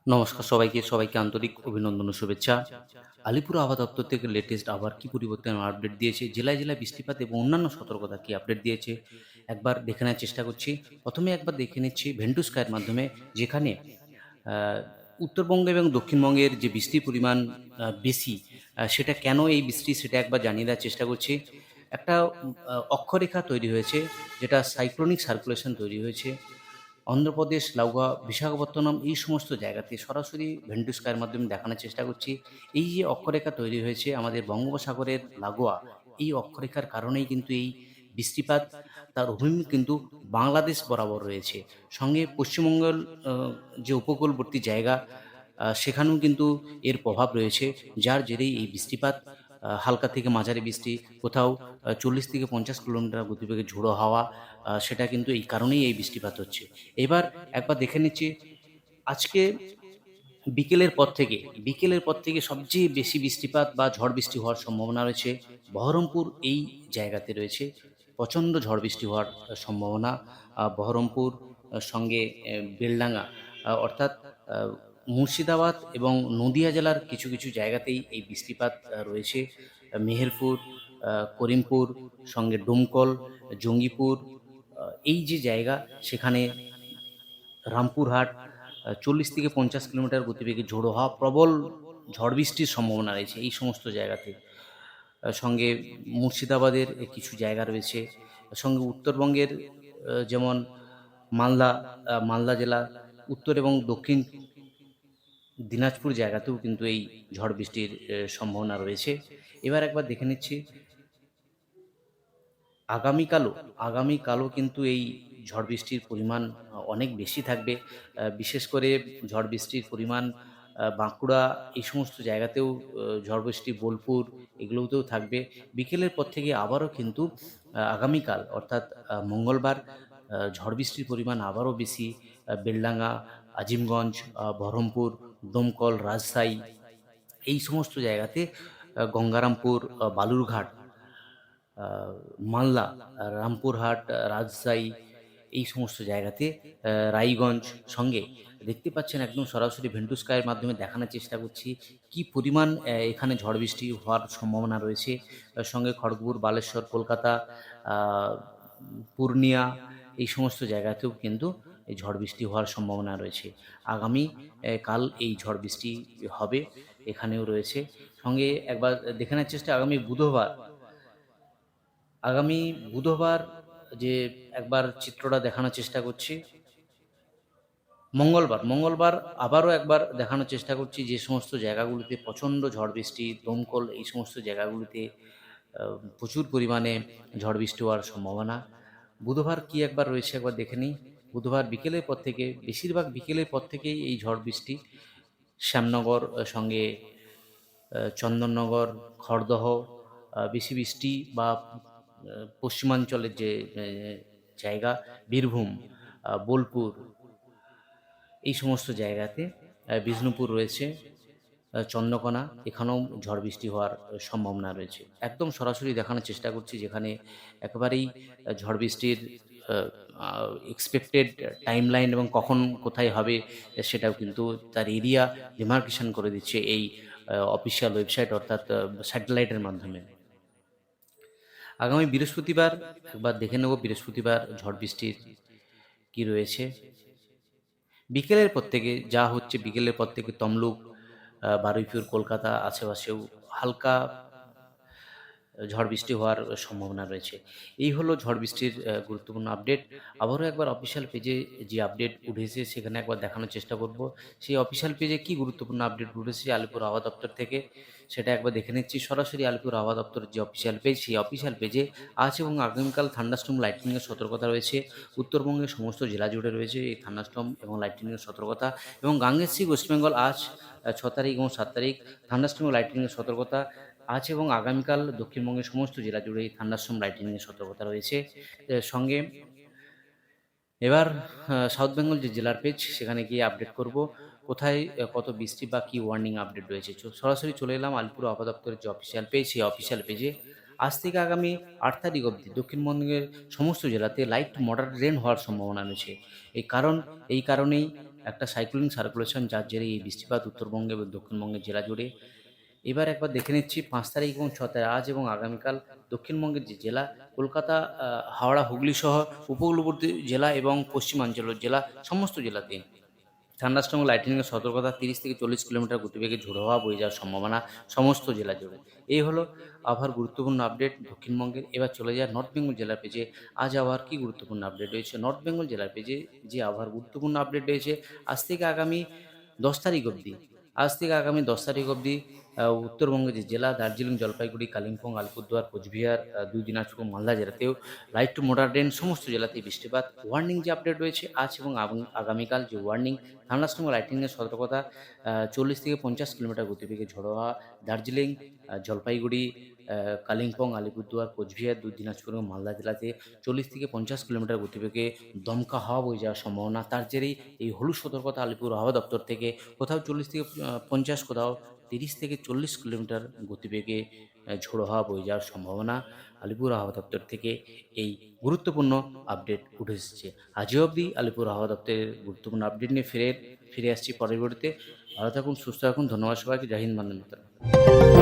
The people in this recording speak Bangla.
নমস্কার সবাইকে আন্তরিক অভিনন্দন ও শুভেচ্ছা। আলিপুর আবহাওয়া দপ্তর থেকে লেটেস্ট আবার কি পরিবর্তন আপডেট দিয়েছে, জেলায় বৃষ্টিপাত এবং অন্যান্য সতর্কতা কি আপডেট দিয়েছে, একবার দেখে নেওয়ার চেষ্টা করছি। প্রথমে একবার দেখে নিচ্ছি ভেন্টু স্কাইয়ের মাধ্যমে, যেখানে আ উত্তরবঙ্গ এবং দক্ষিণবঙ্গের যে বৃষ্টির পরিমাণ বেশি, সেটা কেন এই বৃষ্টি সেটা একবার জানিয়ে দেওয়ার চেষ্টা করছি। একটা অক্ষরেখা তৈরি হয়েছে, যেটা সাইক্লোনিক সার্কুলেশন তৈরি হয়েছে। অন্ধ্রপ্রদেশ, লাউয়া, বিশাখাপত্তনম এই সমস্ত জায়গাতে সরাসরি ভেন্টু স্কাইয়ের মাধ্যমে দেখানোর চেষ্টা করছি। এই যে অক্ষরেখা তৈরি হয়েছে আমাদের বঙ্গোপসাগরের লাগোয়া, এই অক্ষরেখার কারণেই কিন্তু এই বৃষ্টিপাত, তার অভিমুখ কিন্তু বাংলাদেশ বরাবর রয়েছে। সঙ্গে পশ্চিমবঙ্গের আ যে উপকূলবর্তী জায়গা, সেখানেও কিন্তু এর প্রভাব রয়েছে। যার জেরেই এই বৃষ্টিপাত, হালকা থেকে মাঝারি বৃষ্টি, কোথাও ৪০ থেকে ৫০ কিলোমিটার গতিবেগে ঝোড়ো হাওয়া, সেটা কিন্তু এই কারণেই এই বৃষ্টিপাত হচ্ছে। এবার একবার দেখে নিচ্ছি আজকে বিকেলের পর থেকে সবচেয়ে বেশি বৃষ্টিপাত বা ঝড় বৃষ্টি হওয়ার সম্ভাবনা রয়েছে বহরমপুর এই জায়গাতে রয়েছে। প্রচণ্ড ঝড় বৃষ্টি হওয়ার সম্ভাবনা। বহরমপুর, সঙ্গে বেলডাঙ্গা, অর্থাৎ আ মুর্শিদাবাদ এবং নদীয়া জেলার কিছু জায়গাতেই এই বৃষ্টিপাত রয়েছে। মেহেরপুর, আ করিমপুর, সঙ্গে ডোমকল, জঙ্গিপুর, আ এই যে জায়গা, সেখানে রামপুরহাট, ৪০ থেকে ৫০ কিলোমিটার গতিবেগে ঝোড়ো হাওয়া, প্রবল ঝড় বৃষ্টির সম্ভাবনা রয়েছে এই সমস্ত জায়গাতে। সঙ্গে মুর্শিদাবাদের কিছু জায়গা রয়েছে। সঙ্গে উত্তরবঙ্গের যেমন মালদা, মালদা জেলা, উত্তর এবং দক্ষিণ দিনাজপুর জায়গাতেও কিন্তু এই ঝড় বৃষ্টির সম্ভাবনা রয়েছে। এবার একবার দেখে নিচ্ছি আগামীকালও আগামীকালও কিন্তু এই ঝড় বৃষ্টির পরিমাণ অনেক বেশি থাকবে। বিশেষ করে ঝড় বৃষ্টির পরিমাণ বাঁকুড়া এই সমস্ত জায়গাতেও, ঝড় বৃষ্টি বোলপুর এগুলোতেও থাকবে। বিকেলের পর থেকে আবারও কিন্তু আগামীকাল অর্থাৎ মঙ্গলবার ঝড় বৃষ্টির পরিমাণ আবারও বেশি। বেলডাঙ্গা, আজিমগঞ্জ, বহরমপুর, দমকল, রাজশাহী এই সমস্ত জায়গাতে, গঙ্গারামপুর, বালুরঘাট, আ মালদা, রামপুরহাট, রাজশাহী এই সমস্ত জায়গাতে, রায়গঞ্জ, সঙ্গে দেখতে পাচ্ছেন একদম সরাসরি ভেন্টু স্কাইয়ের মাধ্যমে দেখানোর চেষ্টা করছি কি পরিমাণ এখানে ঝড় বৃষ্টি হওয়ার সম্ভাবনা রয়েছে। সঙ্গে খড়গপুর, বালেশ্বর, কলকাতা, আ পূর্ণিয়া এই সমস্ত জায়গাতেও কিন্তু এই ঝড় বৃষ্টি হওয়ার সম্ভাবনা রয়েছে। আগামী কাল এই ঝড় বৃষ্টি হবে, এখানেও রয়েছে। সঙ্গে একবার দেখে নেওয়ার চেষ্টা আগামী বুধবার যে একবার চিত্রটা দেখানোর চেষ্টা করছি। মঙ্গলবার আবারও একবার দেখানোর চেষ্টা করছি যে সমস্ত জায়গাগুলিতে প্রচণ্ড ঝড় বৃষ্টি, দমকল এই সমস্ত জায়গাগুলিতে আ প্রচুর পরিমাণে ঝড় বৃষ্টি হওয়ার সম্ভাবনা। বুধবার কি একবার রয়েছে একবার দেখে নিই। বুধবার বিকেলের পর থেকে, বেশিরভাগ বিকেলের পর থেকেই এই ঝড় বৃষ্টি। শ্যামনগর, সঙ্গে চন্দননগর, খড়দহ, বেশি বৃষ্টি বা পশ্চিমাঞ্চলের যে জায়গা, বীরভূম, বোলপুর এই সমস্ত জায়গাতে, বিষ্ণুপুর রয়েছে, চন্দ্রকোনা এখানেও ঝড় বৃষ্টি হওয়ার সম্ভাবনা রয়েছে। একদম সরাসরি দেখানোর চেষ্টা করছি, যেখানে একেবারেই ঝড় বৃষ্টির আ আ এক্সপেক্টেড টাইমলাইন এবং কখন কোথায় হবে সেটাও কিন্তু তার এরিয়া ডিমার্কেশন করে দিচ্ছে এই অফিসিয়াল ওয়েবসাইট, অর্থাৎ স্যাটেলাইটের মাধ্যমে। আগামী বৃহস্পতিবার একবার দেখে নেব বৃহস্পতিবার ঝড় বৃষ্টির কি রয়েছে। বিকেলের পর থেকে তমলুক, বারুইপুর, কলকাতা আশেপাশেও হালকা ঝড় বৃষ্টি হওয়ার সম্ভাবনা রয়েছে। এই হলো ঝড় বৃষ্টির গুরুত্বপূর্ণ আপডেট। আবারও একবার অফিসিয়াল পেজে যে আপডেট উঠেছে সেখানে একবার দেখানোর চেষ্টা করব। সেই অফিসিয়াল পেজে কি গুরুত্বপূর্ণ আপডেট উঠেছে আলিপুর আবহাওয়া দপ্তর থেকে, সেটা একবার দেখে নিচ্ছি। সরাসরি আলিপুর আবহাওয়া দপ্তরের যে অফিসিয়াল পেজ, সেই অফিসিয়াল পেজে আজ এবং আগামীকাল থান্ডারস্টর্ম লাইটনিং এর সতর্কতা রয়েছে। উত্তরবঙ্গের সমস্ত জেলা জুড়ে রয়েছে এই থান্ডারস্টর্ম এবং লাইটনিং এর সতর্কতা, এবং গাঙ্গেয় ওয়েস্ট বেঙ্গল আজ ৬ তারিখ এবং ৭ তারিখ থান্ডারস্টর্ম ও লাইটনিং এর সতর্কতা। আজ এবং আগামীকাল দক্ষিণবঙ্গের সমস্ত জেলা জুড়েই থান্ডারস্টর্ম লাইটনিং এর সতর্কতা রয়েছে। সঙ্গে এবার সাউথ বেঙ্গল যে জেলার পেজ, সেখানে গিয়ে আপডেট করব কোথায় কত বৃষ্টি বা কি ওয়ার্নিং আপডেট রয়েছে। সরাসরি চলে এলাম আলিপুর আবহাওয়া দপ্তরের যে অফিসিয়াল পেজ, সেই অফিসিয়াল পেজে আজ থেকে আগামী ৮ তারিখ অবধি দক্ষিণবঙ্গের সমস্ত জেলাতে লাইট টু মডারেট রেন হওয়ার সম্ভাবনা রয়েছে। এই কারণেই একটা সাইক্লোনিক সার্কুলেশন, যার জেরে এই বৃষ্টিপাত উত্তরবঙ্গে এবং দক্ষিণবঙ্গের জেলা জুড়ে। এবার একবার দেখে নিচ্ছি 5 তারিখ এবং 6 তারিখ, আজ এবং আগামীকাল দক্ষিণবঙ্গের যে জেলা কলকাতা, হাওড়া, হুগলি সহ উপকূলবর্তী জেলা এবং পশ্চিমাঞ্চলের জেলা, সমস্ত জেলাতে থান্ডারস্টর্ম ও লাইটনিংয়ের সতর্কতা, 30 থেকে 40 কিলোমিটার গতিবেগে ঝোড়ো হাওয়া বয়ে যাওয়ার সম্ভাবনা সমস্ত জেলা জুড়ে। এই হলো আবহাওয়ার গুরুত্বপূর্ণ আপডেট দক্ষিণবঙ্গের। এবার চলে যায় নর্থ বেঙ্গল জেলার পেজে। আজ আবহাওয়ার কী গুরুত্বপূর্ণ আপডেট রয়েছে নর্থ বেঙ্গল জেলার পেজে। যে আবহাওয়ার গুরুত্বপূর্ণ আপডেট রয়েছে আজ থেকে আগামী 10 তারিখ অবধি। আজ থেকে আগামী 10 তারিখ অবধি উত্তরবঙ্গের যে জেলা দার্জিলিং, জলপাইগুড়ি, কালিম্পং, আলিপুরদুয়ার, কোচবিহার, 2 দিনাজপুর, মালদা জেলাতেও লাইট টু মোডারেট রেন, সমস্ত জেলাতেই বৃষ্টিপাত। ওয়ার্নিং যে আপডেট রয়েছে আজ এবং আগামীকাল, যে ওয়ার্নিং থান্ডারস্টর্ম ও লাইটনিংয়ের সতর্কতা, 40 থেকে 50 কিলোমিটার গতিবেগে ঝোড়ো হাওয়া দার্জিলিং, জলপাইগুড়ি, কালিম্পং, আলিপুরদুয়ার, কোচবিহার, 2 দিনাজপুর এবং মালদা জেলাতে 40 থেকে 50 কিলোমিটার গতিবেগে দমকা হাওয়া বয়ে যাওয়ার সম্ভাবনা। তার জেরেই এই হলুদ সতর্কতা আলিপুর আবহাওয়া দপ্তর থেকে। কোথাও 40 থেকে 50, কোথাও 30 থেকে 40 কিলোমিটার গতিবেগে ঝোড়ো হাওয়া বয়ে যাওয়ার সম্ভাবনা আলিপুর আবহাওয়া দপ্তর থেকে এই গুরুত্বপূর্ণ আপডেট উঠে এসেছে। আজও অবধি আলিপুর আবহাওয়া দপ্তরের গুরুত্বপূর্ণ আপডেট নিয়ে ফিরে আসছি পরবর্তীতে। ভালো থাকুন, সুস্থ থাকুন। ধন্যবাদ সবাইকে। জয় হিন্দ, বন্দে মাতরম।